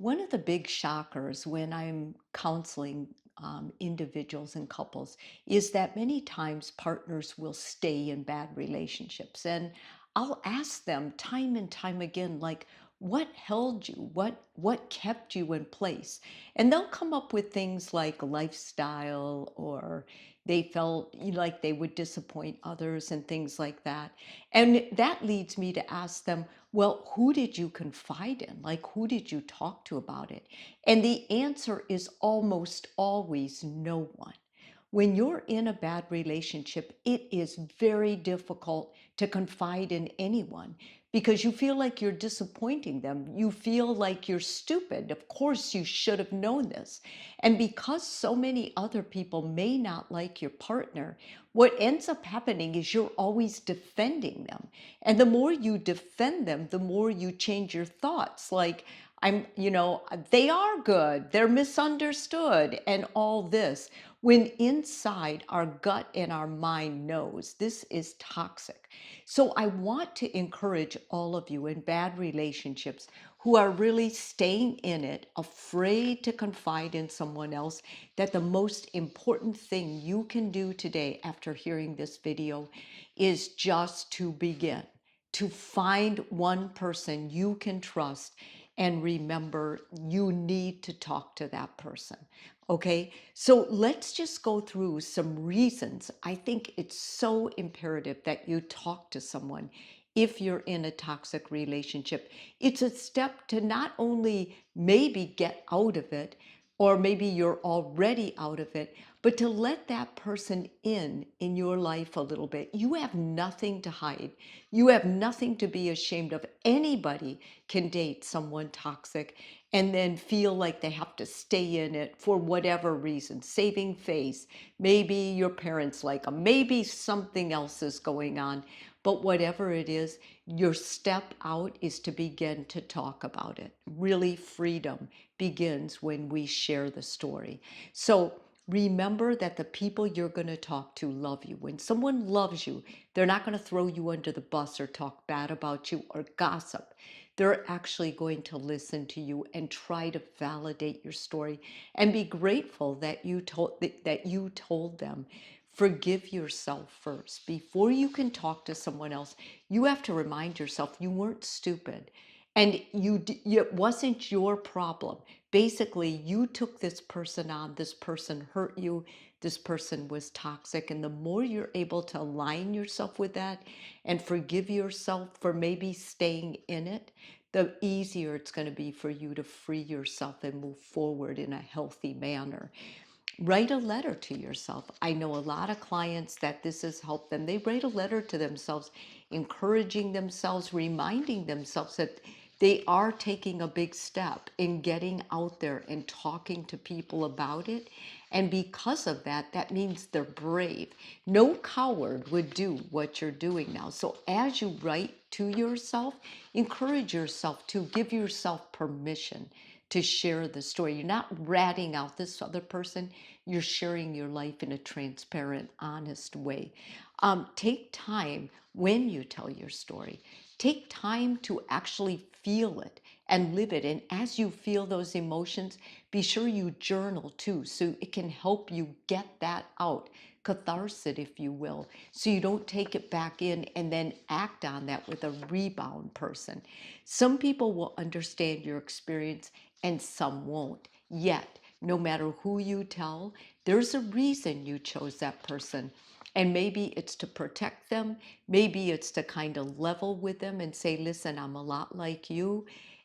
One of the big shockers when I'm counseling individuals and couples is that many times partners will stay in bad relationships. And I'll ask them time and time again, like, what held you? What kept you in place? And they'll come up with things like lifestyle, or they felt like they would disappoint others and things like that. And that leads me to ask them, well, who did you confide in? Like, who did you talk to about it? And the answer is almost always no one. When you're in a bad relationship, it is very difficult to confide in anyone because you feel like you're disappointing them. You feel like you're stupid. Of course, you should have known this. And because so many other people may not like your partner, what ends up happening is you're always defending them. And the more you defend them, the more you change your thoughts. Like, they are good, they're misunderstood, and all this. When inside our gut and our mind knows this is toxic. So I want to encourage all of you in bad relationships who are really staying in it, afraid to confide in someone else, that the most important thing you can do today after hearing this video is just to begin to find one person you can trust, and remember, you need to talk to that person. Okay, so let's just go through some reasons. I think it's so imperative that you talk to someone if you're in a toxic relationship. It's a step to not only maybe get out of it, or maybe you're already out of it, but to let that person in your life a little bit. You have nothing to hide. You have nothing to be ashamed of. Anybody can date someone toxic and then feel like they have to stay in it for whatever reason, saving face. Maybe your parents like them, maybe something else is going on. But whatever it is, your step out is to begin to talk about it. Really, freedom begins when we share the story. So remember that the people you're going to talk to love you. When someone loves you, they're not going to throw you under the bus or talk bad about you or gossip. They're actually going to listen to you and try to validate your story and be grateful that you told them. Forgive yourself first. Before you can talk to someone else, you have to remind yourself you weren't stupid and it wasn't your problem. Basically, you took this person on, this person hurt you, this person was toxic. And the more you're able to align yourself with that and forgive yourself for maybe staying in it, the easier it's going to be for you to free yourself and move forward in a healthy manner. Write a letter to yourself. I know a lot of clients that this has helped them. They write a letter to themselves, encouraging themselves, reminding themselves that they are taking a big step in getting out there and talking to people about it. And because of that, that means they're brave. No coward would do what you're doing now. So as you write to yourself, encourage yourself to give yourself permission to share the story. You're not ratting out this other person. You're sharing your life in a transparent, honest way. Take time when you tell your story. Take time to actually feel it and live it. And as you feel those emotions, be sure you journal too, so it can help you get that out. Catharsis, if you will, so you don't take it back in and then act on that with a rebound person. Some people will understand your experience and some won't. Yet, no matter who you tell, there's a reason you chose that person. And maybe it's to protect them. Maybe it's to kind of level with them and say, listen, I'm a lot like you,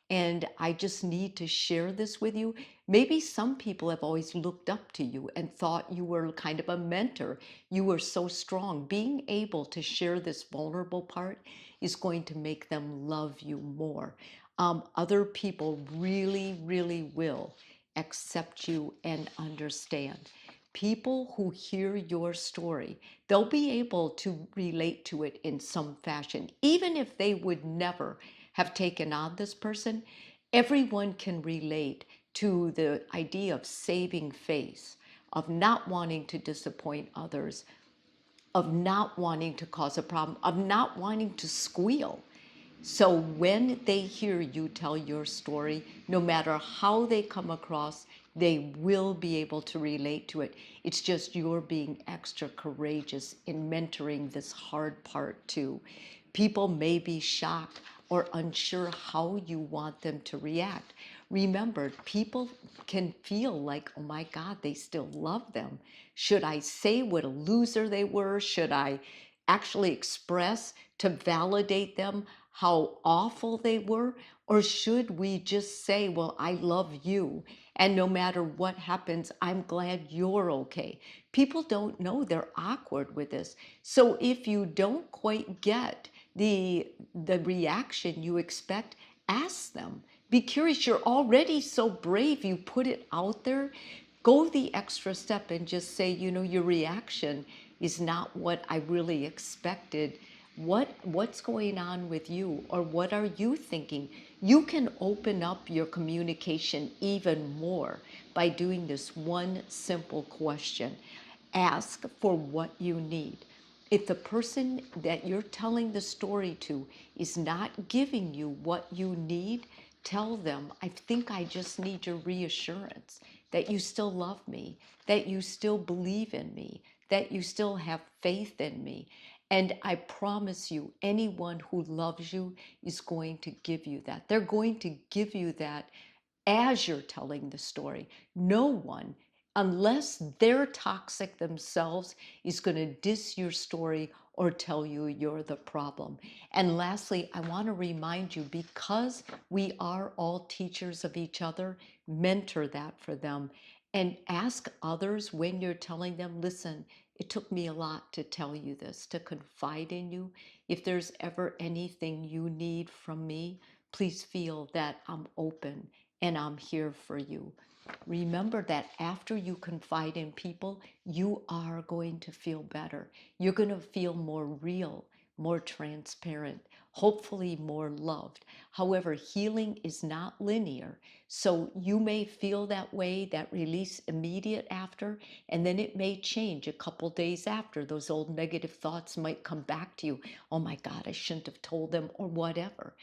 and I just need to share this with you. Maybe some people have always looked up to you and thought you were kind of a mentor. You were so strong. Being able to share this vulnerable part is going to make them love you more. Other people really, really will accept you and understand. People who hear your story, they'll be able to relate to it in some fashion. Even if they would never have taken on this person, everyone can relate to the idea of saving face, of not wanting to disappoint others, of not wanting to cause a problem, of not wanting to squeal. So when they hear you tell your story, no matter how they come across, they will be able to relate to it. It's just you're being extra courageous in mentoring this hard part too. People may be shocked or unsure how you want them to react. Remember, people can feel like, oh my God, they still love them. Should I say what a loser they were? Should I actually express to validate them how awful they were? Or should we just say, well, I love you, and no matter what happens, I'm glad you're okay? People don't know, they're awkward with this. So if you don't quite get the reaction you expect, ask them. Be curious. You're already so brave. You put it out there. Go the extra step and just say, your reaction is not what I really expected. What's going on with you, or what are you thinking? You can open up your communication even more by doing this one simple question. Ask for what you need. If the person that you're telling the story to is not giving you what you need, tell them, I think I just need your reassurance that you still love me, that you still believe in me, that you still have faith in me. And I promise you, anyone who loves you is going to give you that. They're going to give you that as you're telling the story. No one, unless they're toxic themselves, is going to diss your story or tell you you're the problem. And lastly, I want to remind you, because we are all teachers of each other, mentor that for them and ask others when you're telling them, listen, it took me a lot to tell you this, to confide in you. If there's ever anything you need from me, please feel that I'm open and I'm here for you. Remember that after you confide in people, you are going to feel better. You're going to feel more real, more transparent, hopefully more loved. However, healing is not linear. So you may feel that way, that release immediate after, and then it may change a couple days after. Those old negative thoughts might come back to you. Oh my God, I shouldn't have told them, or whatever.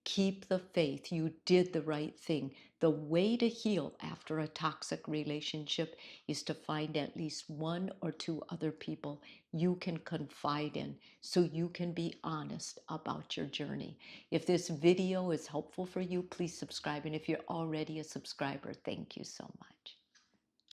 Keep the faith. You did the right thing. The way to heal after a toxic relationship is to find at least one or two other people you can confide in so you can be honest about your journey. If this video is helpful for you, please subscribe. And if you're already a subscriber, thank you so much.